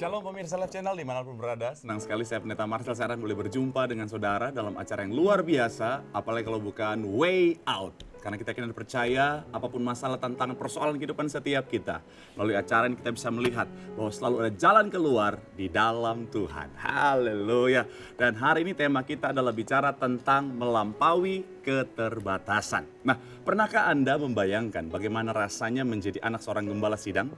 Shalom pemirsa Live Channel dimanapun berada. Senang sekali saya Pendeta Marcel sekarang boleh berjumpa dengan saudara dalam acara yang luar biasa. Apalagi kalau bukan Way Out. Karena kita kena percaya apapun masalah, tantangan, persoalan kehidupan setiap kita. Melalui acara ini kita bisa melihat bahwa selalu ada jalan keluar di dalam Tuhan. Haleluya. Dan hari ini tema kita adalah bicara tentang melampaui keterbatasan. Nah, pernahkah Anda membayangkan bagaimana rasanya menjadi anak seorang gembala sidang?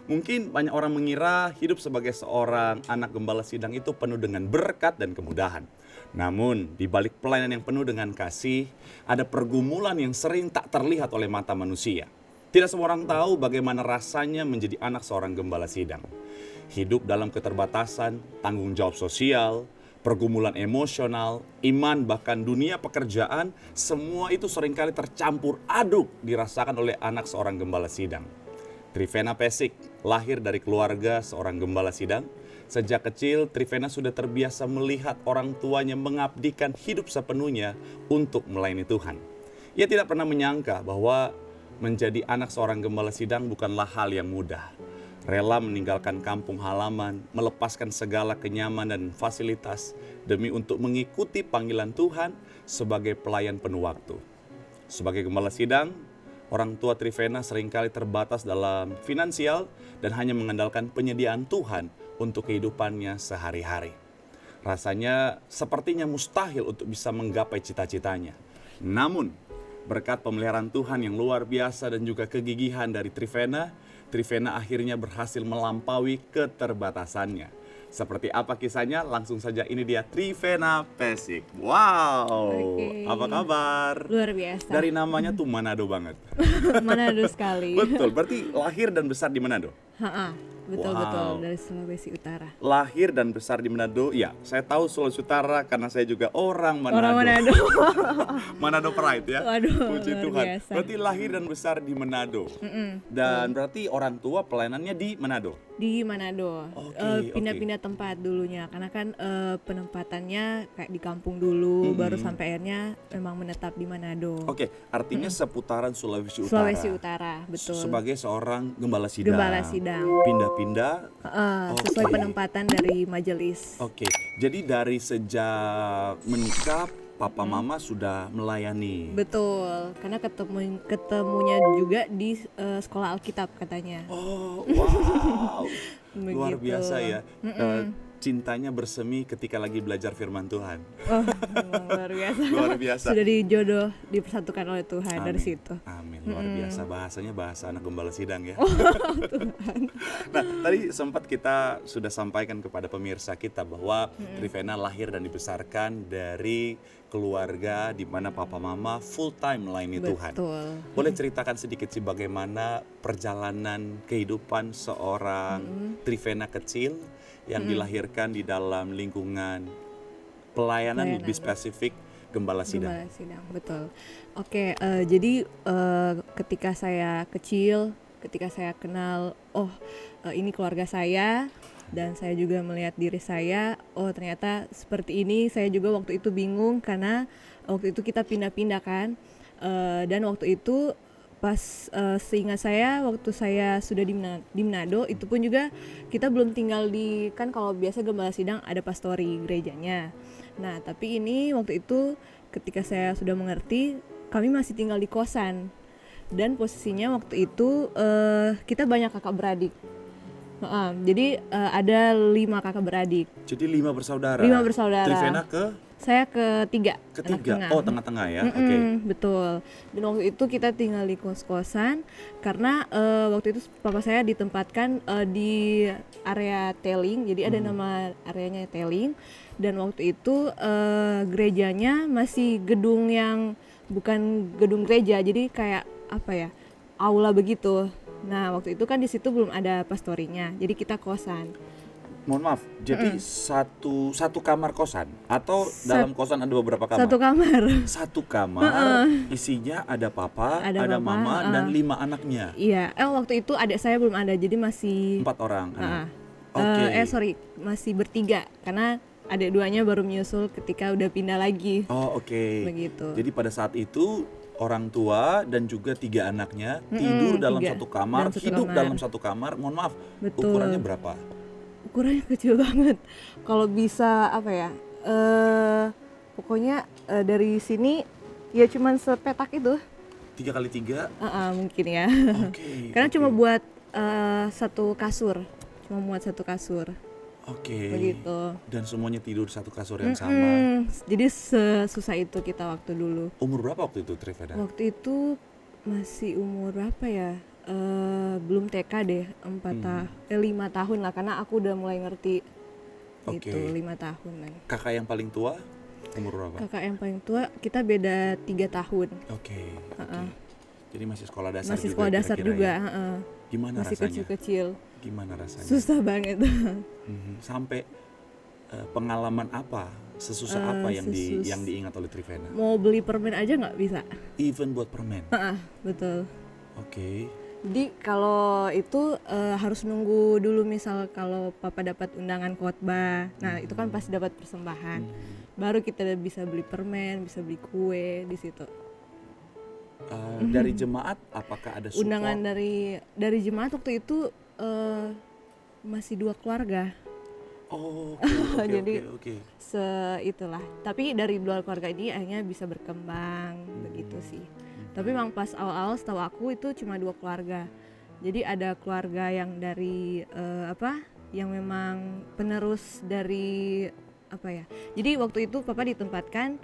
Mungkin banyak orang mengira hidup sebagai seorang anak gembala sidang itu penuh dengan berkat dan kemudahan. Namun, di balik pelayanan yang penuh dengan kasih, ada pergumulan yang sering tak terlihat oleh mata manusia. Tidak semua orang tahu bagaimana rasanya menjadi anak seorang gembala sidang. Hidup dalam keterbatasan, tanggung jawab sosial, pergumulan emosional, iman, bahkan dunia pekerjaan, semua itu seringkali tercampur aduk dirasakan oleh anak seorang gembala sidang. Trivena Pesik lahir dari keluarga seorang gembala sidang. Sejak kecil, Trivena sudah terbiasa melihat orang tuanya mengabdikan hidup sepenuhnya untuk melayani Tuhan. Ia tidak pernah menyangka bahwa menjadi anak seorang gembala sidang bukanlah hal yang mudah. Rela meninggalkan kampung halaman, melepaskan segala kenyamanan dan fasilitas demi untuk mengikuti panggilan Tuhan sebagai pelayan penuh waktu. Sebagai gembala sidang, orang tua Trivena seringkali terbatas dalam finansial dan hanya mengandalkan penyediaan Tuhan untuk kehidupannya sehari-hari. Rasanya sepertinya mustahil untuk bisa menggapai cita-citanya. Namun, berkat pemeliharaan Tuhan yang luar biasa dan juga kegigihan dari Trivena, Trivena akhirnya berhasil melampaui keterbatasannya. Seperti apa kisahnya? Langsung saja, ini dia Trivena Pesik. Wow, apa kabar? Luar biasa. Dari namanya tuh Manado banget. Manado sekali. Betul, berarti lahir dan besar di Manado? Betul-betul, dari Sulawesi Utara. Lahir dan besar di Manado, ya saya tahu Sulawesi Utara karena saya juga orang Manado. Orang Manado. Manado Pride ya. Waduh, puji luar Tuhan. biasa. Berarti lahir dan besar di Manado. Dan berarti orang tua pelayanannya di Manado. Di Manado. Oke, Pindah-pindah tempat dulunya, karena kan penempatannya kayak di kampung dulu, baru sampai akhirnya memang menetap di Manado. Oke, artinya seputaran Sulawesi Utara. Sulawesi Utara, betul. Sebagai seorang gembala sidang. Gembala sidang. Pindah-pindah. Sesuai Oke. penempatan dari majelis. Oke, jadi dari sejak menikah, papa mama sudah melayani. Betul, karena ketemunya juga di sekolah Alkitab katanya. Oh, wow. Luar Begitu. biasa ya. Cintanya bersemi ketika lagi belajar firman Tuhan. Oh, memang luar biasa. Luar biasa. Sudah dijodoh, dipersatukan oleh Tuhan dari situ. Amin, luar biasa. Bahasanya bahasa anak gembala sidang ya. Nah, tadi sempat kita sudah sampaikan kepada pemirsa kita bahwa Trivena lahir dan dibesarkan dari keluarga di mana papa mama full time melayani Tuhan. Betul. Boleh ceritakan sedikit sih bagaimana perjalanan kehidupan seorang Trivena kecil yang dilahirkan di dalam lingkungan pelayanan lebih spesifik gembala sidang. Gembala sidang, betul. Oke, jadi ketika saya kecil, ketika saya kenal, ini keluarga saya, dan saya juga melihat diri saya, ternyata seperti ini. Saya juga waktu itu bingung karena waktu itu kita pindah-pindah kan, dan waktu itu pas seingat saya waktu saya sudah di Manado, itu pun juga kita belum tinggal di, kan kalau biasa gembala sidang ada pastori gerejanya. Nah, tapi ini waktu itu ketika saya sudah mengerti, kami masih tinggal di kosan. Dan posisinya waktu itu kita banyak kakak beradik. Jadi ada 5 kakak beradik. Jadi 5 bersaudara. 5 bersaudara. Trivena Saya ketiga. ketiga. Anak tengah. Oh, tengah-tengah ya. Oke. Betul. Dan waktu itu kita tinggal di kos-kosan karena waktu itu papa saya ditempatkan di area Teling. Jadi ada nama areanya Teling. Dan waktu itu gerejanya masih gedung yang bukan gedung gereja. Jadi kayak apa ya? Aula begitu. Nah, waktu itu kan di situ belum ada pastorinya. Jadi kita kosan. Mohon maaf, jadi satu kamar kosan atau dalam kosan ada beberapa kamar? Satu kamar. Satu kamar, isinya ada papa, ada Papa, mama, dan 5 anaknya. Iya, waktu itu adik saya belum ada, jadi masih 4 orang. masih bertiga karena adik duanya baru menyusul ketika udah pindah lagi. Oh, oke. Begitu. Jadi pada saat itu orang tua dan juga 3 anaknya tidur dalam 3. satu kamar, Dalam satu hidup kamar. dalam satu kamar. Mohon maaf, Betul. ukurannya berapa? ukurannya kecil banget. Kalau bisa apa ya? Pokoknya dari sini ya cuman sepetak itu. 3x3. Mungkin ya. Oke. Karena oke. cuma buat satu kasur. Cuma muat satu kasur. Oke. Begitu. Dan semuanya tidur satu kasur yang sama. Jadi sesusah itu kita waktu dulu. Umur berapa waktu itu Trivena? Waktu itu masih umur berapa ya? Belum TK deh, 5 tahun lah, karena aku udah mulai ngerti. Oke. Itu 5 tahunan. Kakak yang paling tua umur berapa? Kakak yang paling tua kita beda 3 tahun. Oke. Jadi masih sekolah dasar Masih juga sekolah dasar kira-kira juga. ya? Gimana Masih rasanya? kecil-kecil. Gimana rasanya? Susah banget. Sampai pengalaman apa? Sesusah apa yang diingat oleh Trivena? Mau beli permen aja nggak bisa. Even buat permen. Betul. Oke. Jadi kalau itu harus nunggu dulu, misal kalau papa dapat undangan khotbah, nah itu kan pasti dapat persembahan. Baru kita bisa beli permen, bisa beli kue di situ. Dari jemaat apakah ada support? Undangan dari jemaat waktu itu masih 2 keluarga. Oh, Jadi oke. Itulah. Tapi dari 2 keluarga ini akhirnya bisa berkembang begitu sih. Tapi memang pas awal-awal setahu aku itu cuma 2 keluarga. Jadi ada keluarga yang dari yang memang penerus dari apa ya. Jadi waktu itu papa ditempatkan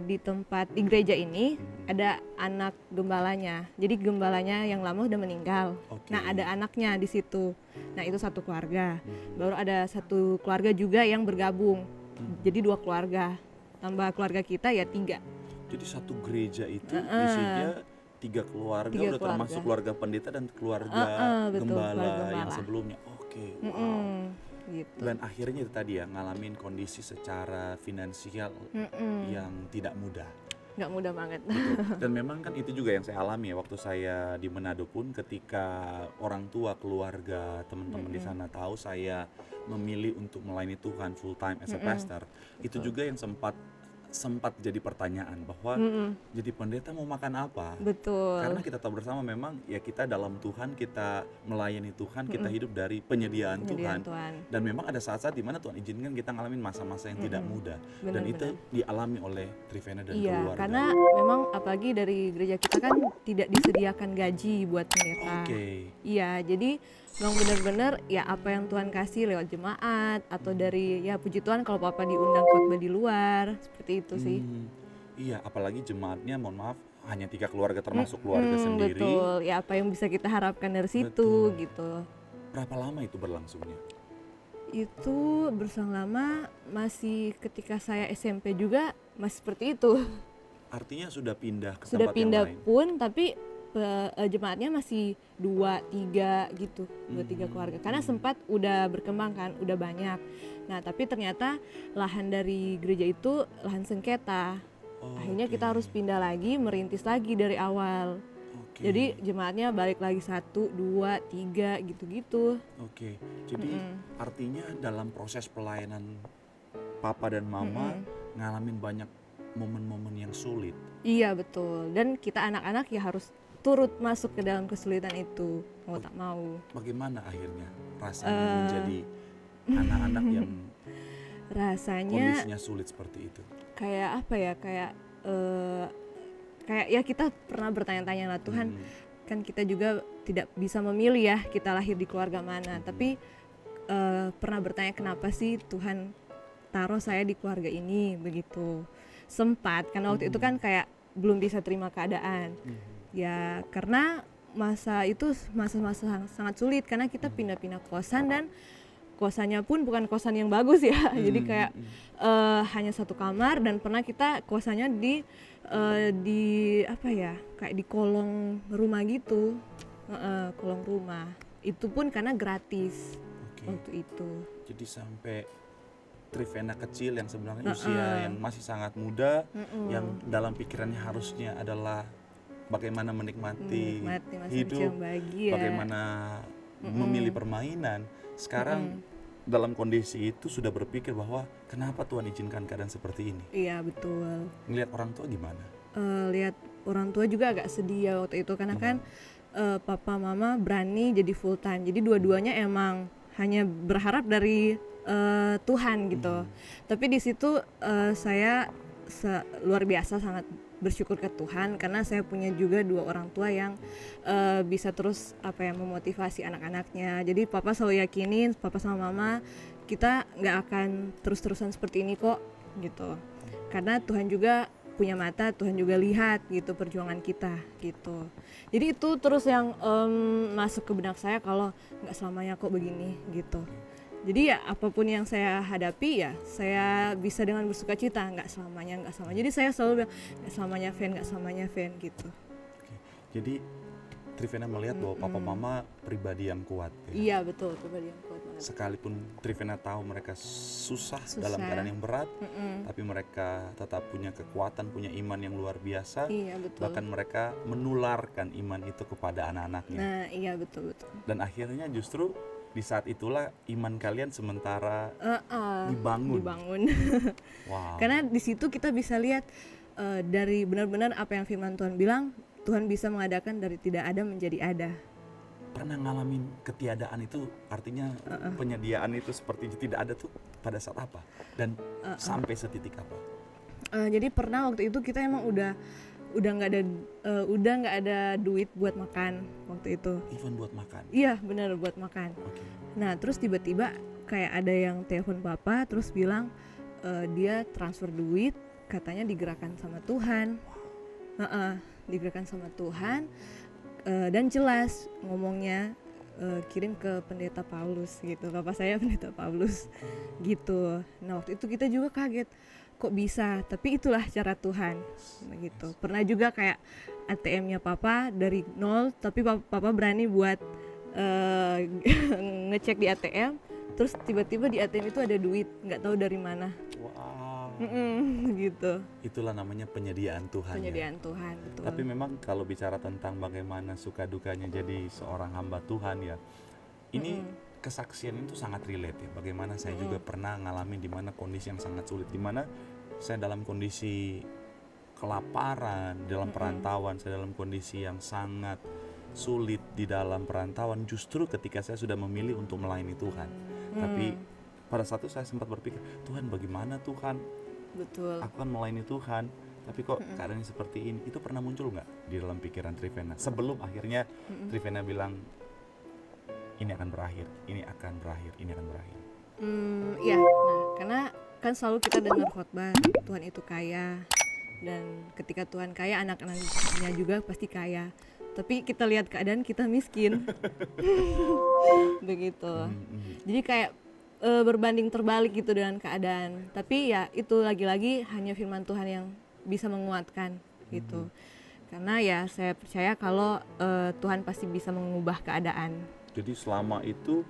di gereja ini ada anak gembalanya. Jadi gembalanya yang lama udah meninggal. Nah, ada anaknya di situ. Nah, itu satu keluarga. Baru ada satu keluarga juga yang bergabung. Jadi 2 keluarga. Tambah keluarga kita ya 3. Jadi satu gereja itu isinya 3 keluarga, udah termasuk keluarga pendeta dan keluarga gembala yang sebelumnya. Oke. Wow. Gitu. Dan akhirnya itu tadi ya, ngalamin kondisi secara finansial yang tidak mudah. Nggak mudah banget. Betul. Dan memang kan itu juga yang saya alami ya waktu saya di Manado pun, ketika orang tua, keluarga, teman-teman di sana tahu saya memilih untuk melayani Tuhan full time as a pastor, itu juga yang sempat jadi pertanyaan bahwa jadi pendeta mau makan apa? Betul. Karena kita tahu bersama memang ya kita dalam Tuhan, kita melayani Tuhan, kita hidup dari penyediaan Tuhan. Dan memang ada saat-saat di mana Tuhan izinkan kita ngalamin masa-masa yang tidak mudah. Dan itu dialami oleh Trivena dan keluarga. Karena memang apalagi dari gereja kita kan tidak disediakan gaji buat pendeta. Iya, jadi memang benar-benar ya apa yang Tuhan kasih lewat jemaat atau dari ya puji Tuhan kalau papa diundang khotbah di luar, seperti itu sih. Iya, apalagi jemaatnya mohon maaf hanya 3 keluarga termasuk keluarga sendiri. Betul, ya apa yang bisa kita harapkan dari situ gitu. Berapa lama itu berlangsungnya? Itu berselang lama, masih ketika saya SMP juga masih seperti itu. Artinya sudah pindah ke sudah tempat pindah yang lain? Pun tapi jemaatnya masih 2-3 gitu, 2-3 keluarga. Karena sempat udah berkembang kan, udah banyak. Nah tapi ternyata lahan dari gereja itu lahan sengketa. Akhirnya kita harus pindah lagi, merintis lagi dari awal. Jadi jemaatnya balik lagi 1, 2, 3 gitu-gitu. Jadi artinya dalam proses pelayanan papa dan mama ngalamin banyak momen-momen yang sulit. Iya betul, dan kita anak-anak ya harus turut masuk ke dalam kesulitan itu, mau tak mau. Bagaimana akhirnya rasanya menjadi anak-anak yang kondisinya sulit seperti itu? Kayak apa ya, kayak ya kita pernah bertanya-tanya lah, Tuhan kan kita juga tidak bisa memilih ya kita lahir di keluarga mana, tapi pernah bertanya kenapa sih Tuhan taruh saya di keluarga ini begitu. Sempat karena waktu itu kan kayak belum bisa terima keadaan. Ya karena masa itu masa-masa sangat sulit karena kita pindah-pindah kosan dan kosannya pun bukan kosan yang bagus ya. Jadi kayak hanya 1 kamar dan pernah kita kosannya di apa ya, kayak di kolong rumah gitu. Kolong rumah. Itu pun karena gratis waktu itu. Jadi sampai Trivena kecil yang sebenarnya usia yang masih sangat muda, yang dalam pikirannya harusnya adalah bagaimana menikmati hidup, bagaimana memilih permainan. Sekarang dalam kondisi itu sudah berpikir bahwa kenapa Tuhan izinkan keadaan seperti ini. Iya betul. Ngelihat orang tua gimana? Lihat orang tua juga agak sedih ya waktu itu karena kan papa mama berani jadi full time. Jadi dua-duanya emang hanya berharap dari Tuhan gitu. Tapi di situ saya luar biasa sangat bersyukur ke Tuhan karena saya punya juga 2 orang tua yang bisa terus memotivasi anak-anaknya. Jadi papa selalu yakinin, papa sama mama, kita nggak akan terus-terusan seperti ini kok gitu. Karena Tuhan juga punya mata, Tuhan juga lihat gitu perjuangan kita gitu. Jadi itu terus yang masuk ke benak saya kalau nggak selamanya kok begini gitu. Jadi ya apapun yang saya hadapi ya saya bisa dengan bersuka cita, nggak selamanya. Jadi saya selalu bilang nggak selamanya fan gitu. Oke. Jadi Trivena melihat bahwa papa mama pribadi yang kuat. Ya? Iya betul, pribadi yang kuat banget. Sekalipun Trivena tahu mereka susah dalam keadaan yang berat, tapi mereka tetap punya kekuatan, punya iman yang luar biasa. Iya betul. Bahkan mereka menularkan iman itu kepada anak-anaknya. Nah iya betul. Dan akhirnya justru di saat itulah iman kalian sementara dibangun. Wow. Karena di situ kita bisa lihat dari benar-benar apa yang firman Tuhan bilang, Tuhan bisa mengadakan dari tidak ada menjadi ada. Pernah ngalamin ketiadaan itu, artinya penyediaan itu seperti tidak ada tuh pada saat apa? Dan sampai setitik apa? Jadi pernah waktu itu kita emang udah nggak ada duit buat makan waktu itu. Even buat makan? Iya benar, buat makan. Okay. Nah terus tiba-tiba kayak ada yang telepon papa terus bilang dia transfer duit, katanya digerakkan sama Tuhan. Digerakkan sama Tuhan dan jelas ngomongnya kirim ke pendeta Paulus gitu. Papa saya pendeta Paulus gitu. Nah waktu itu kita juga kaget, kok bisa, tapi itulah cara Tuhan begitu. Pernah juga kayak ATM-nya papa dari 0 tapi papa berani buat ngecek di ATM, terus tiba-tiba di ATM itu ada duit, nggak tahu dari mana. Wow. Gitu. Itulah namanya penyediaan Tuhan. Penyediaan Tuhan, betul. Tapi memang kalau bicara tentang bagaimana suka dukanya jadi seorang hamba Tuhan ya, ini kesaksian itu sangat relate ya. Bagaimana saya juga pernah ngalamin di mana kondisi yang sangat sulit, di mana saya dalam kondisi kelaparan, dalam perantauan, saya dalam kondisi yang sangat sulit di dalam perantauan, justru ketika saya sudah memilih untuk melayani Tuhan. Tapi pada saat itu saya sempat berpikir, Tuhan bagaimana Tuhan? Betul. Aku kan melayani Tuhan, tapi kok keadaannya seperti ini? Itu pernah muncul nggak di dalam pikiran Trivena? Sebelum akhirnya Trivena bilang, ini akan berakhir, ini akan berakhir, ini akan berakhir. Ya, nah karena kan selalu kita dengar khotbah Tuhan itu kaya, dan ketika Tuhan kaya anak-anaknya juga pasti kaya. Tapi kita lihat keadaan kita miskin, begitu. Jadi kayak berbanding terbalik gitu dengan keadaan. Tapi ya itu lagi-lagi hanya firman Tuhan yang bisa menguatkan gitu. Karena ya saya percaya kalau Tuhan pasti bisa mengubah keadaan. Jadi selama itu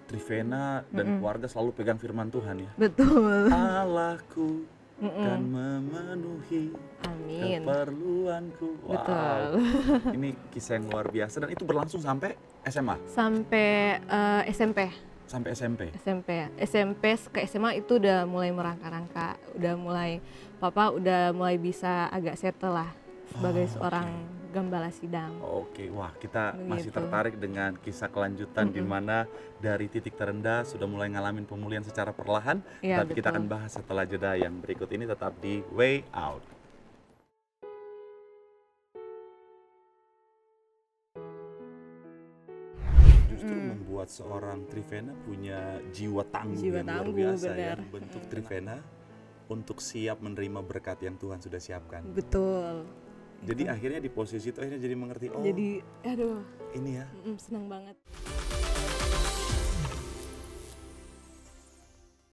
Trivena dan keluarga selalu pegang firman Tuhan ya. Betul. Allahku kan memenuhi keperluanku. Wow. Betul. Ini kisah yang luar biasa dan itu berlangsung sampai SMA. Sampai SMP. Sampai SMP. SMP ke SMA itu udah mulai merangka-rangka, papa udah mulai bisa agak settle lah sebagai seorang gembala sidang. Oke, wah kita masih Begitu. tertarik dengan kisah kelanjutan di mana dari titik terendah sudah mulai ngalamin pemulihan secara perlahan. Ya, Tapi kita betul. akan bahas setelah jeda yang berikut ini, tetap di Way Out. Justru membuat seorang Trivena punya jiwa tangguh yang luar biasa ya, bentuk Trivena untuk siap menerima berkat yang Tuhan sudah siapkan. Betul. Jadi akhirnya di posisi itu akhirnya jadi mengerti, oh Jadi aduh ini ya. senang banget.